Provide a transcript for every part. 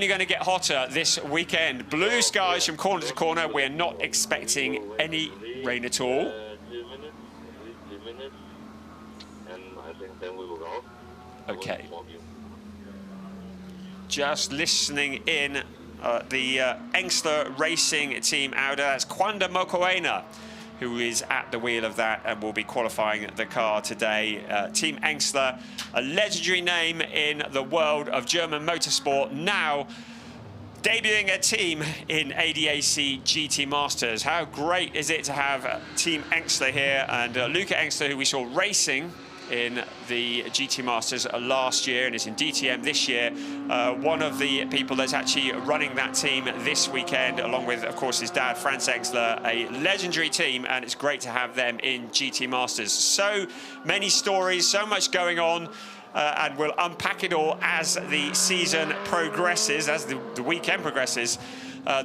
Going to get hotter this weekend. Blue skies from corner to corner. We're not expecting any rain at all. Okay. Just listening in the Engstler Racing Team Auda. That's Kwanda Mokoena, who is at the wheel of that and will be qualifying the car today. Team Engstler, a legendary name in the world of German motorsport, now debuting a team in ADAC GT Masters. How great is it to have Team Engstler here, and Luca Engstler, who we saw racing in the GT Masters last year and is in DTM this year. One of the people that's actually running that team this weekend, along with, of course, his dad, Franz Engstler, a legendary team, and it's great to have them in GT Masters. So many stories, so much going on, and we'll unpack it all as the season progresses, as the weekend progresses.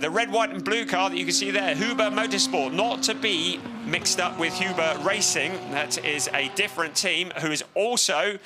The red, white and blue car that you can see there, Huber Motorsport, not to be mixed up with Huber Racing. That is a different team who is also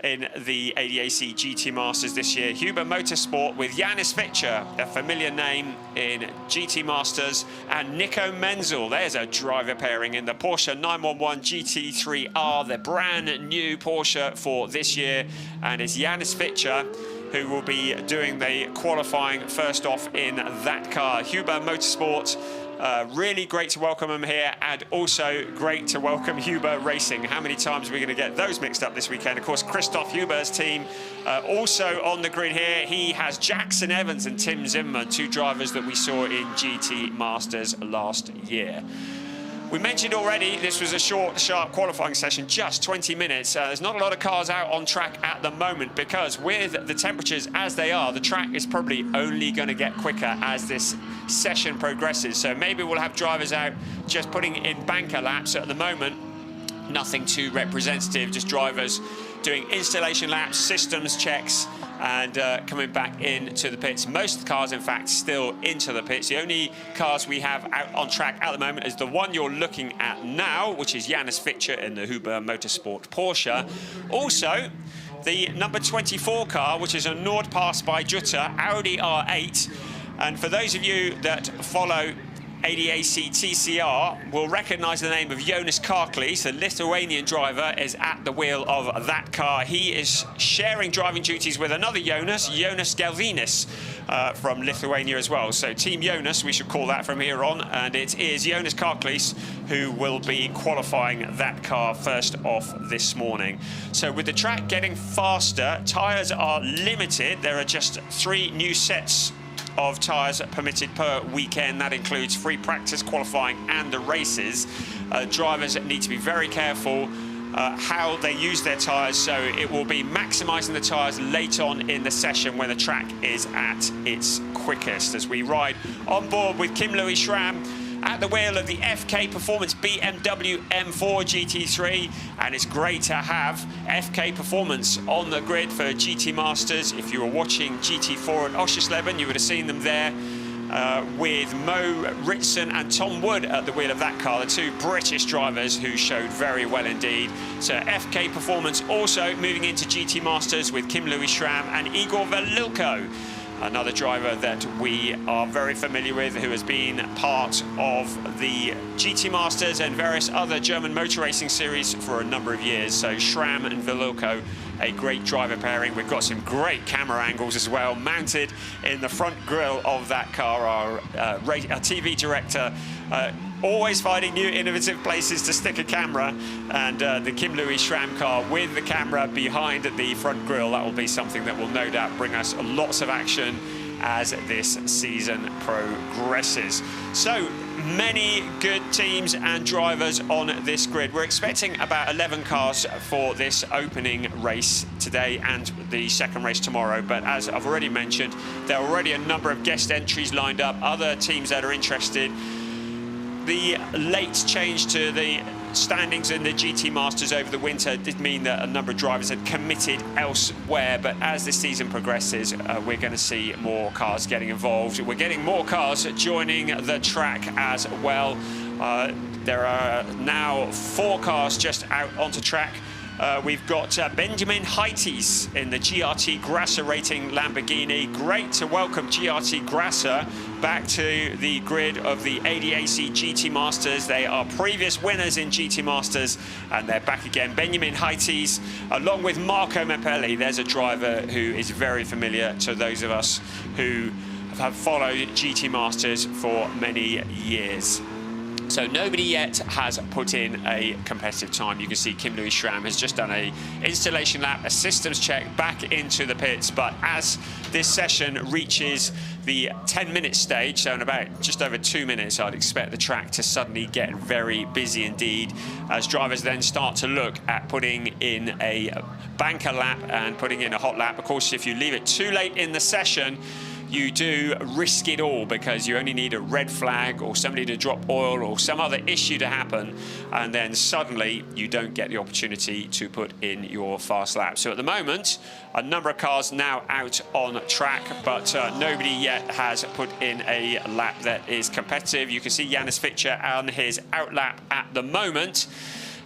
in the ADAC GT Masters this year. Huber Motorsport with Janis Fitcher, a familiar name in GT Masters, and Nico Menzel. There's a driver pairing in the Porsche 911 GT3R, the brand new Porsche for this year, and it's Janis Fitcher who will be doing the qualifying first off in that car. Huber Motorsport, really great to welcome him here, and also great to welcome Huber Racing. How many times are we going to get those mixed up this weekend? Of course, Christoph Huber's team also on the grid here. He has Jackson Evans and Tim Zimmerman, two drivers that we saw in GT Masters last year. We mentioned already this was a short, sharp qualifying session, just 20 minutes. There's not a lot of cars out on track at the moment because with the temperatures as they are, the track is probably only going to get quicker as this session progresses. So maybe we'll have drivers out just putting in banker laps. At the moment, nothing too representative, just drivers doing installation laps, systems checks, and coming back into the pits. Most cars, in fact, still into the pits. The only cars we have out on track at the moment is the one you're looking at now, which is Janis Fitcher in the Huber Motorsport Porsche. Also, the number 24 car, which is a Nordpass by Jutta Audi R8. And for those of you that follow ADAC TCR will recognise the name of Jonas Karklis, the Lithuanian driver, is at the wheel of that car. He is sharing driving duties with another Jonas Galvinis, from Lithuania as well. So Team Jonas, we should call that from here on, and it is Jonas Karklis who will be qualifying that car first off this morning. So with the track getting faster, tyres are limited. There are just 3 new sets of tyres permitted per weekend. That includes free practice, qualifying and the races. Drivers need to be very careful how they use their tyres, so it will be maximising the tyres late on in the session when the track is at its quickest. As we ride on board with Kim Louis Schramm at the wheel of the FK Performance BMW M4 GT3, and it's great to have FK Performance on the grid for GT Masters. If you were watching GT4 at Oschersleben, you would have seen them there with Mo Ritson and Tom Wood at the wheel of that car, the 2 British drivers who showed very well indeed. So FK Performance also moving into GT Masters with Kim Louis Schramm and Igor Velilko, another driver that we are very familiar with, who has been part of the GT Masters and various other German motor racing series for a number of years. So Schramm and Velilko, a great driver pairing. We've got some great camera angles as well, mounted in the front grille of that car. Our TV director always finding new innovative places to stick a camera, and the Kim Louis Schramm car with the camera behind the front grille, that will be something that will no doubt bring us lots of action as this season progresses. So many good teams and drivers on this grid. We're expecting about 11 cars for this opening race today and the second race tomorrow, but as I've already mentioned, there are already a number of guest entries lined up, other teams that are interested. The late change to the standings in the GT Masters over the winter did mean that a number of drivers had committed elsewhere, but as this season progresses, we're going to see more cars getting involved. We're getting more cars joining the track as well. There are now 4 cars just out onto track. We've got Benjamin Heites in the GRT Grasser rating Lamborghini. Great to welcome GRT Grasser back to the grid of the ADAC GT Masters. They are previous winners in GT Masters, and they're back again. Benjamin Heites, along with Marco Mappelli. There's a driver who is very familiar to those of us who have followed GT Masters for many years. So nobody yet has put in a competitive time. You can see Kim Louis Schramm has just done a installation lap, a systems check back into the pits. But as this session reaches the 10-minute stage, so in about just over 2 minutes, I'd expect the track to suddenly get very busy indeed, as drivers then start to look at putting in a banker lap and putting in a hot lap. Of course, if you leave it too late in the session, you do risk it all, because you only need a red flag or somebody to drop oil or some other issue to happen, and then suddenly you don't get the opportunity to put in your fast lap. So at the moment, a number of cars now out on track, but nobody yet has put in a lap that is competitive. You can see Janus Fitcher on his out lap at the moment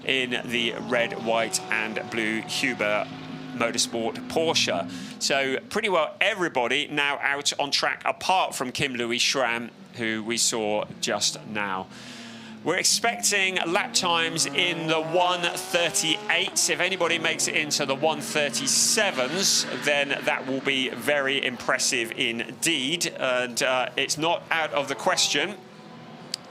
in the red, white and blue Huber Motorsport Porsche. So pretty well everybody now out on track, apart from Kim Louis Schramm, who we saw just now. We're expecting lap times in the 1:38s. If anybody makes it into the 1:37s, then that will be very impressive indeed. And it's not out of the question,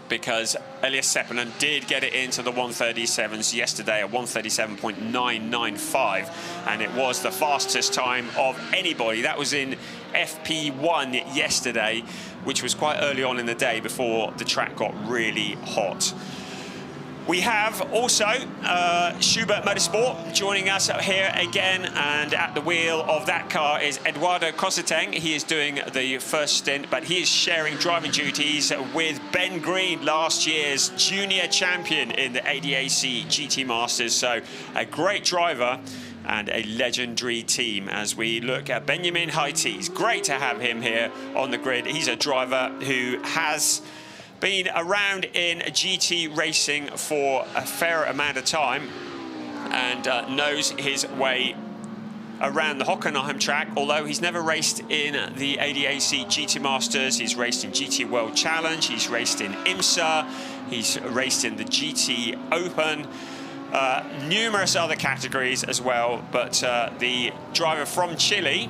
because Elias Seppänen did get it into the 1:37s yesterday at 1:37.995, and it was the fastest time of anybody. That was in FP1 yesterday, which was quite early on in the day before the track got really hot. We have also Schubert Motorsport joining us here again, and at the wheel of that car is Eduardo Cosseteng. He is doing the first stint, but he is sharing driving duties with Ben Green, last year's junior champion in the ADAC GT Masters. So a great driver and a legendary team as we look at Benjamin Heites. Great to have him here on the grid. He's a driver who has been around in GT racing for a fair amount of time and knows his way around the Hockenheim track, although he's never raced in the ADAC GT Masters. He's raced in GT World Challenge, he's raced in IMSA, he's raced in the GT Open, numerous other categories as well. But the driver from Chile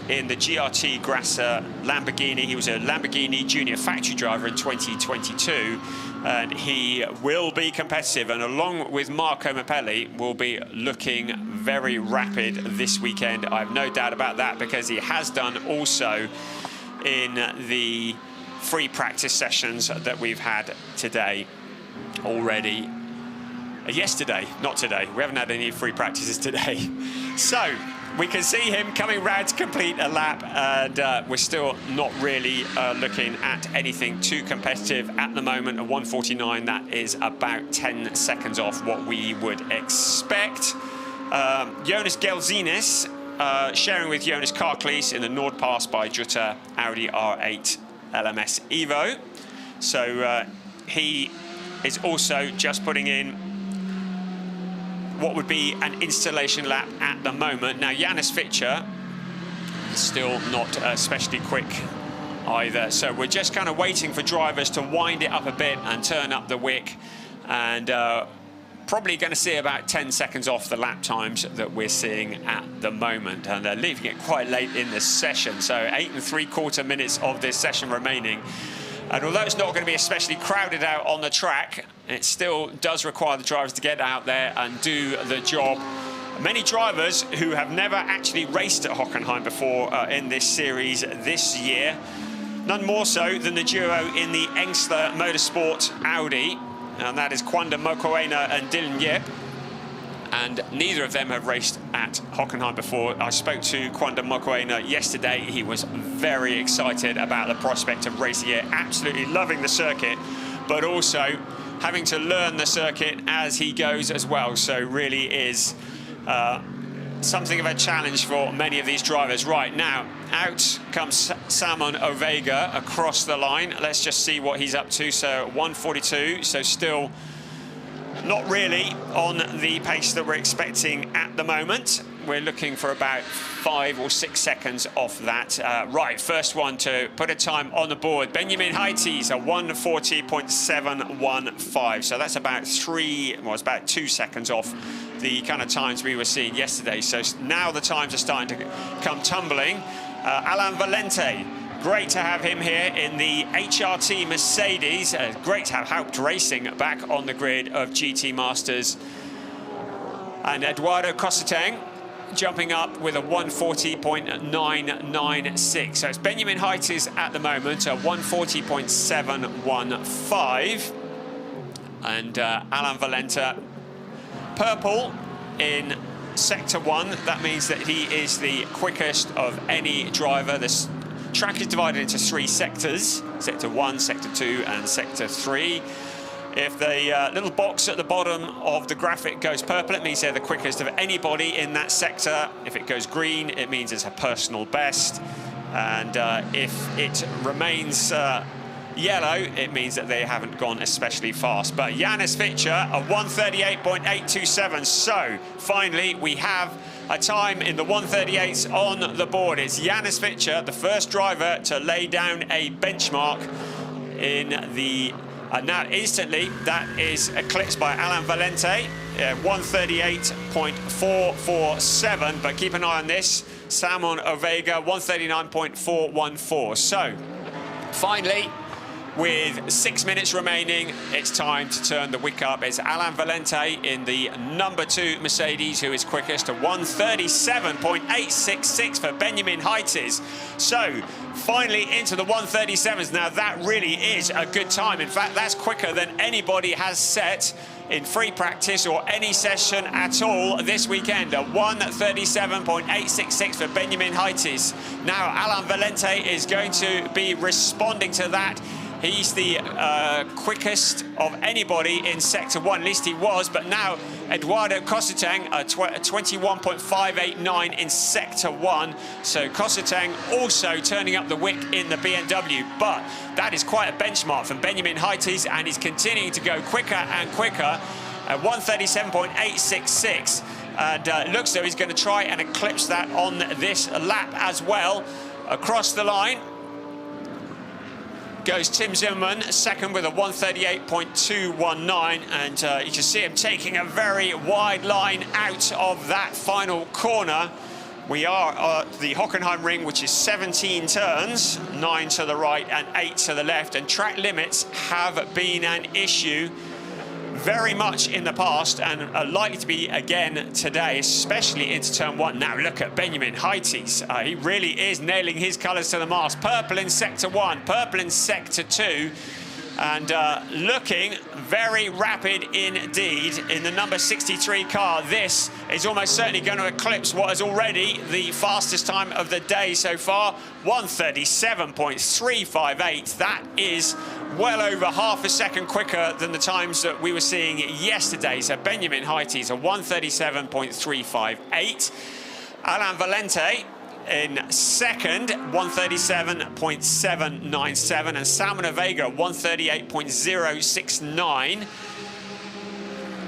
in the GRT Grasser Lamborghini, he was a Lamborghini junior factory driver in 2022, and he will be competitive, and along with Marco Mappelli will be looking very rapid this weekend. I have no doubt about that, because he has done also in the free practice sessions that we've had today already. Yesterday, not today. We haven't had any free practices today. So we can see him coming round to complete a lap, and we're still not really looking at anything too competitive at the moment. A 1:49, that is about 10 seconds off what we would expect. Jonas Gelzinis sharing with Jonas Karklees in the Nordpass by Jutta Audi R8 LMS Evo. So he is also just putting in what would be an installation lap at the moment. Now, Janus Fitcher is still not especially quick either, so we're just kind of waiting for drivers to wind it up a bit and turn up the wick, and probably going to see about 10 seconds off the lap times that we're seeing at the moment, and they're leaving it quite late in the session, so 8 3/4 minutes of this session remaining. And although it's not going to be especially crowded out on the track, it still does require the drivers to get out there and do the job. Many drivers who have never actually raced at Hockenheim before in this series this year. None more so than the duo in the Engstler Motorsport Audi, and that is Kwanda Mokoena and Dylan Yip. And neither of them have raced at Hockenheim before. I spoke to Kwanda Mokoena yesterday. He was very excited about the prospect of racing it, absolutely loving the circuit, but also having to learn the circuit as he goes as well. So really is something of a challenge for many of these drivers. Right now, out comes Salmon Ovega across the line. Let's just see what he's up to. So 1:42, so still not really on the pace that we're expecting at the moment. We're looking for about 5 or 6 seconds off that. Right, first one to put a time on the board. Benjamin Heites, a 1:40.715. So that's about it's about 2 seconds off the kind of times we were seeing yesterday. So now the times are starting to come tumbling. Alain Valente, great to have him here in the HRT Mercedes. Great to have Haupt Racing back on the grid of GT Masters. And Eduardo Cosseteng jumping up with a 1:40.996. So it's Benjamin Heites at the moment, a 1:40.715. And Alain Valente, purple in Sector 1. That means that he is the quickest of any driver. This track is divided into 3 sectors, Sector 1, Sector 2 and Sector 3. If the little box at the bottom of the graphic goes purple, it means they're the quickest of anybody in that sector. If it goes green, it means it's a personal best. And if it remains yellow, it means that they haven't gone especially fast. But Janus Fitcher, a 1:38.827. So finally, we have a time in the 1:38s on the board. It's Janus Fitcher, the first driver to lay down a benchmark in the... now, instantly, that is eclipsed by Alain Valente, 1:38.447. But keep an eye on this. Salmon Ovega, 1:39.414. So, finally, with 6 minutes remaining, it's time to turn the wick up. It's Alain Valente in the number 2 Mercedes who is quickest, a 1:37.866 for Benjamin Heites. So, finally into the 1:37s. Now, that really is a good time. In fact, that's quicker than anybody has set in free practice or any session at all this weekend. A 1:37.866 for Benjamin Heites. Now, Alain Valente is going to be responding to that. He's the quickest of anybody in Sector 1, at least he was, but now Eduardo Cosseteng, 21.589 in Sector 1. So Cosseteng also turning up the wick in the BMW, but that is quite a benchmark from Benjamin Heites, and he's continuing to go quicker and quicker at 1:37.866. And looks though he's going to try and eclipse that on this lap as well. Across the line goes Tim Zimmerman, second with a 1:38.219, and you can see him taking a very wide line out of that final corner. We are at the Hockenheimring, which is 17 turns, 9 to the right and 8 to the left, and track limits have been an issue very much in the past and are likely to be again today, especially into turn 1. Now look at Benjamin Heites. He really is nailing his colours to the mast. Purple in Sector 1, purple in Sector 2, and looking very rapid indeed in the number 63 car. This is almost certainly going to eclipse what is already the fastest time of the day so far, 1:37.358. That is well over half a second quicker than the times that we were seeing yesterday. So Benjamin Heites, a 1:37.358. Alain Valente in second, 1:37.797, and Salmon Ovega, 1:38.069.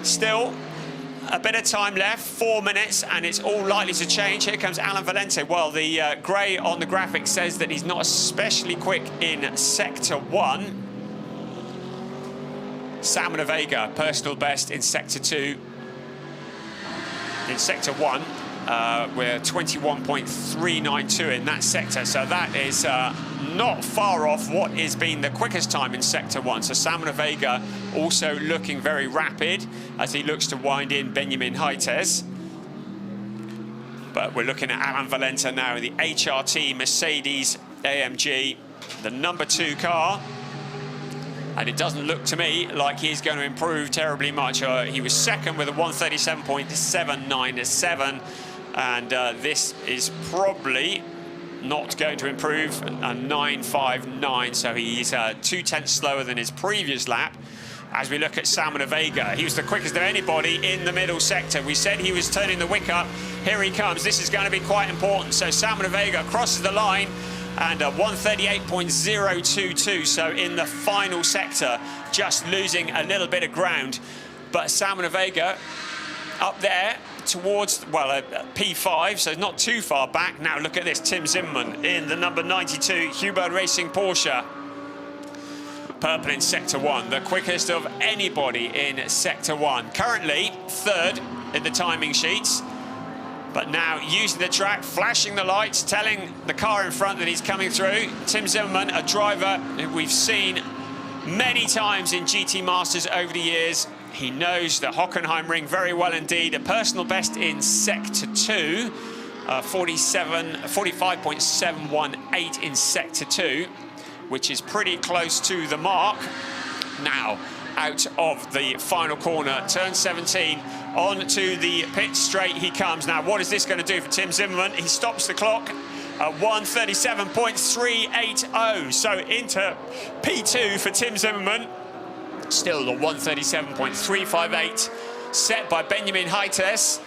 Still a bit of time left, 4 minutes, and it's all likely to change. Here comes Alain Valente. Well, the grey on the graphic says that he's not especially quick in Sector 1. Salmon Ovega, personal best in Sector 2. In Sector 1, we're 21.392 in that sector, so that is not far off what has been the quickest time in Sector 1. So Salmon Ovega also looking very rapid as he looks to wind in Benjamin Heites. But we're looking at Alain Valente now in the HRT Mercedes AMG, the number 2 car. And it doesn't look to me like he's going to improve terribly much. He was second with a 1:37.797, and this is probably not going to improve, a 9.59, so he's 0.2 slower than his previous lap. As we look at Salmon Ovega, he was the quickest of anybody in the middle sector. We said he was turning the wick up. Here he comes. This is going to be quite important. So Salmon Ovega crosses the line, and 1:38.022, so in the final sector, just losing a little bit of ground. but Salmon Vega up there towards, well, P5, so not too far back. Now look at this, Tim Zimmermann in the number 92 Hubert Racing Porsche. Purple in Sector 1, the quickest of anybody in Sector 1. Currently third in the timing sheets, but now using the track, flashing the lights, telling the car in front that he's coming through. Tim Zimmermann, a driver who we've seen many times in GT Masters over the years. He knows the Hockenheimring very well indeed. A personal best in Sector 2, 45.718 in Sector 2, which is pretty close to the mark. Now, out of the final corner, turn 17, on to the pit straight he comes. Now, what is this going to do for Tim Zimmermann? He stops the clock at 1:37.380. So into P2 for Tim Zimmermann. Still the 1:37.358 set by Benjamin Heites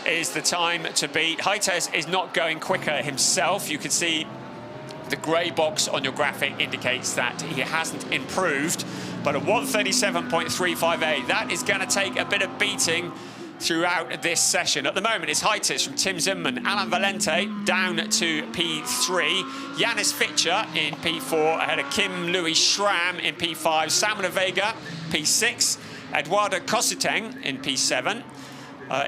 is the time to beat. Heites is not going quicker himself. You can see the grey box on your graphic indicates that he hasn't improved, but a 1:37.358, that is going to take a bit of beating throughout this session. At the moment, it's Heites from Tim Zimmermann, Alan Valente down to P3, Janis Fitcher in P4, ahead of Kim Louis Schramm in P5, Salmon Vega, P6, Eduardo Cositeng in P7.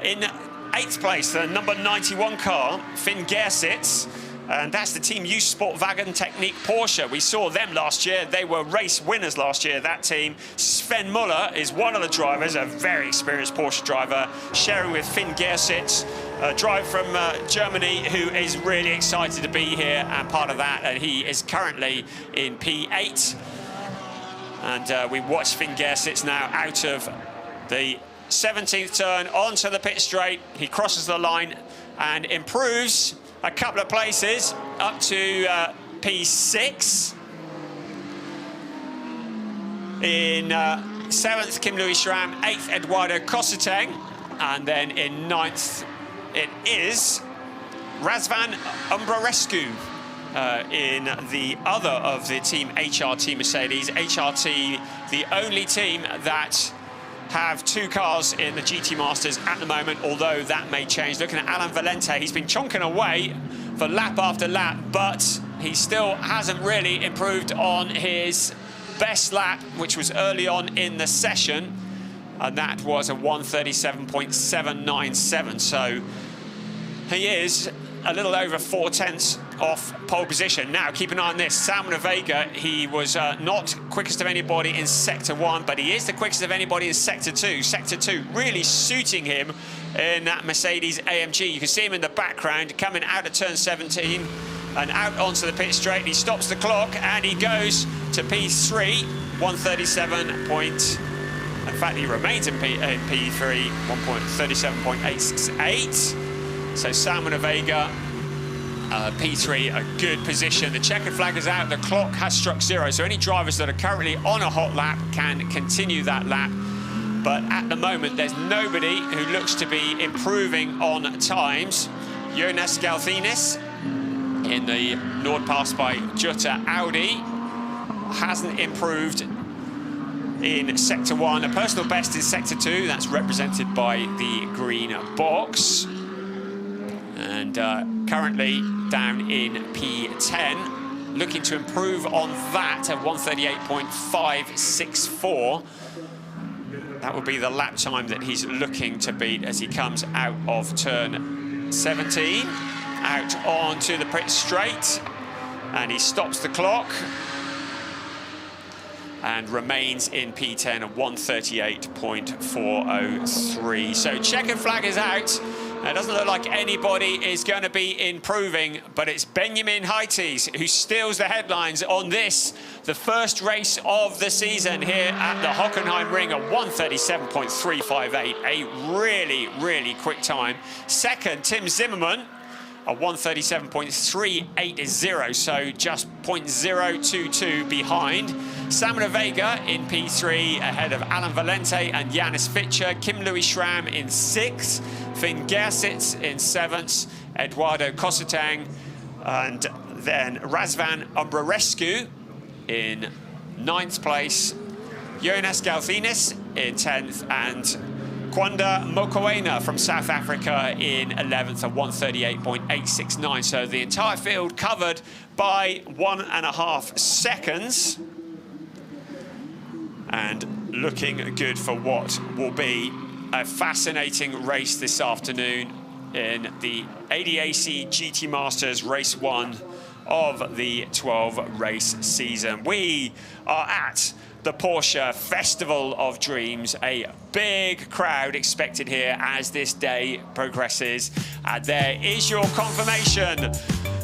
In 8th place, the number 91 car, Finn Gersitz, and that's the Team U Sportwagen Technique Porsche. We saw them last year. They were race winners last year, that team. Sven Muller is one of the drivers, a very experienced Porsche driver, sharing with Finn Gersitz, a driver from Germany who is really excited to be here and part of that. And he is currently in P8. And we watch Finn Gersitz now out of the 17th turn onto the pit straight. He crosses the line and improves a couple of places up to P6. In 7th, Kim Louis Schramm, 8th, Eduardo Cositeng, and then in 9th, it is Razvan Umbrarescu in the other of the team HRT Mercedes. HRT, the only team that have 2 cars in the GT Masters at the moment, although that may change. Looking at Alan Valente, he's been chonking away for lap after lap, but he still hasn't really improved on his best lap, which was early on in the session, and that was a 1:37.797. So he is a little over 4/10 off pole position. Now, keep an eye on this. Salmon Vega, he was not quickest of anybody in Sector 1, but he is the quickest of anybody in Sector 2. Sector 2 really suiting him in that Mercedes AMG. You can see him in the background coming out of turn 17 and out onto the pit straight. He stops the clock and he goes to P3, 1:37. In fact, he remains in P3, 1:37.868. So Salmon Vega, P3, a good position. The checkered flag is out, the clock has struck 0, so any drivers that are currently on a hot lap can continue that lap. But at the moment, there's nobody who looks to be improving on times. Jonas Galthinis in the Nordpass by Jutta Audi hasn't improved in Sector 1. A personal best in Sector 2, that's represented by the green box. And currently down in P10, looking to improve on that at 1:38.564. That would be the lap time that he's looking to beat as he comes out of turn 17, out onto the pit straight, and he stops the clock and remains in P10 at 1:38.403. So checkered flag is out. It doesn't look like anybody is going to be improving, but it's Benjamin Heites who steals the headlines on this, the first race of the season here at the Hockenheimring at 1:37.358, a really, really quick time. Second, Tim Zimmermann, a 1:37.380, so just 0.022 behind. Salmon Vega in P3, ahead of Alan Valente and Janis Fitcher. Kim Louis Schramm in 6th. Finn Gersitz in 7th. Eduardo Cositeng. And then Razvan Umbrarescu in 9th place. Jonas Galthinis in 10th, and Kwanda Mokoena from South Africa in 11th at 1:38.869. So the entire field covered by 1.5 seconds. And looking good for what will be a fascinating race this afternoon in the ADAC GT Masters Race 1 of the 12-race season. We are at the Porsche Festival of Dreams, a big crowd expected here as this day progresses. And there is your confirmation.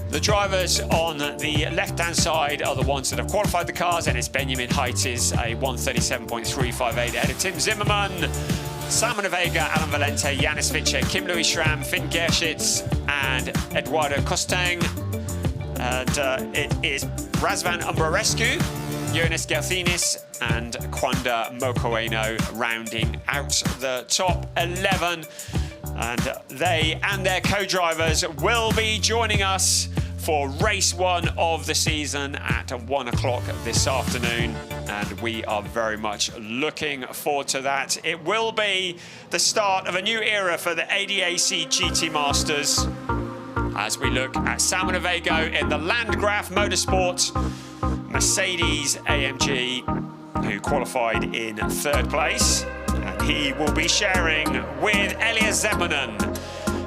The drivers on the left-hand side are the ones that have qualified the cars, and it's Benjamin Heites, a 1:37.358 ahead of Tim Zimmermann, Simon Vega, Alan Valente, Janis Vice, Kim Louis Schramm, Finn Gerschitz, and Eduardo Costang. And it is Razvan Umbrarescu, Jonas Galthinis, and Kwanda Mokoeno rounding out the top 11. And they and their co-drivers will be joining us for race 1 of the season at 1 o'clock this afternoon. And we are very much looking forward to that. It will be the start of a new era for the ADAC GT Masters as we look at Salman Avego in the Landgraf Motorsport Mercedes AMG, who qualified in 3rd place. And he will be sharing with Elias Zepmanen.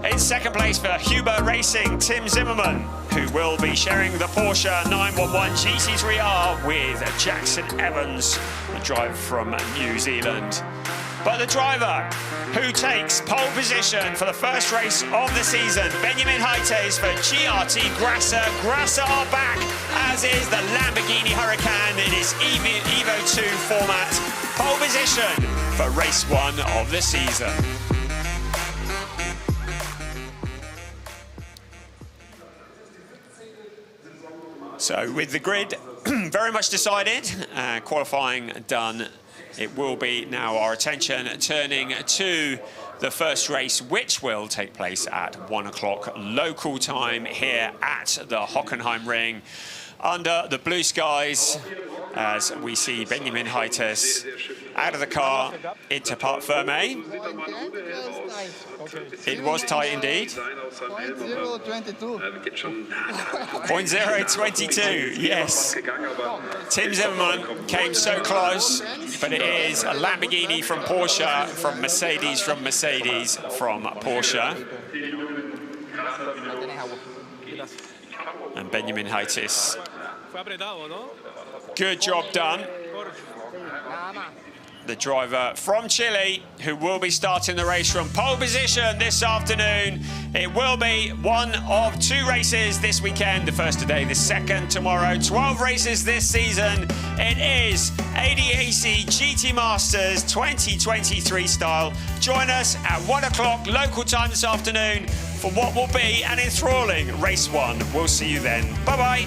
In 2nd place for Huber Racing, Tim Zimmermann, who will be sharing the Porsche 911 GT3R with Jackson Evans, the driver from New Zealand. But the driver who takes pole position for the first race of the season, Benjamin Heites for GRT Grasser. Grasser are back, as is the Lamborghini Huracan in its Evo 2 format. Pole position for race 1 of the season. So with the grid very much decided, qualifying done, it will be now our attention turning to the first race, which will take place at 1 o'clock local time here at the Hockenheimring under the blue skies, as we see Benjamin Heites out of the car into Parc Fermé. It was tight indeed. 0.022, yes. Tim Zimmermann came so close, but it is a Lamborghini from Porsche, from Mercedes, from Porsche. And Benjamin Heites. Good job done. The driver from Chile, who will be starting the race from pole position this afternoon. It will be one of 2 races this weekend. The first today, the second tomorrow. 12 races this season. It is ADAC GT Masters 2023 style. Join us at 1 o'clock local time this afternoon for what will be an enthralling race 1. We'll see you then. Bye-bye.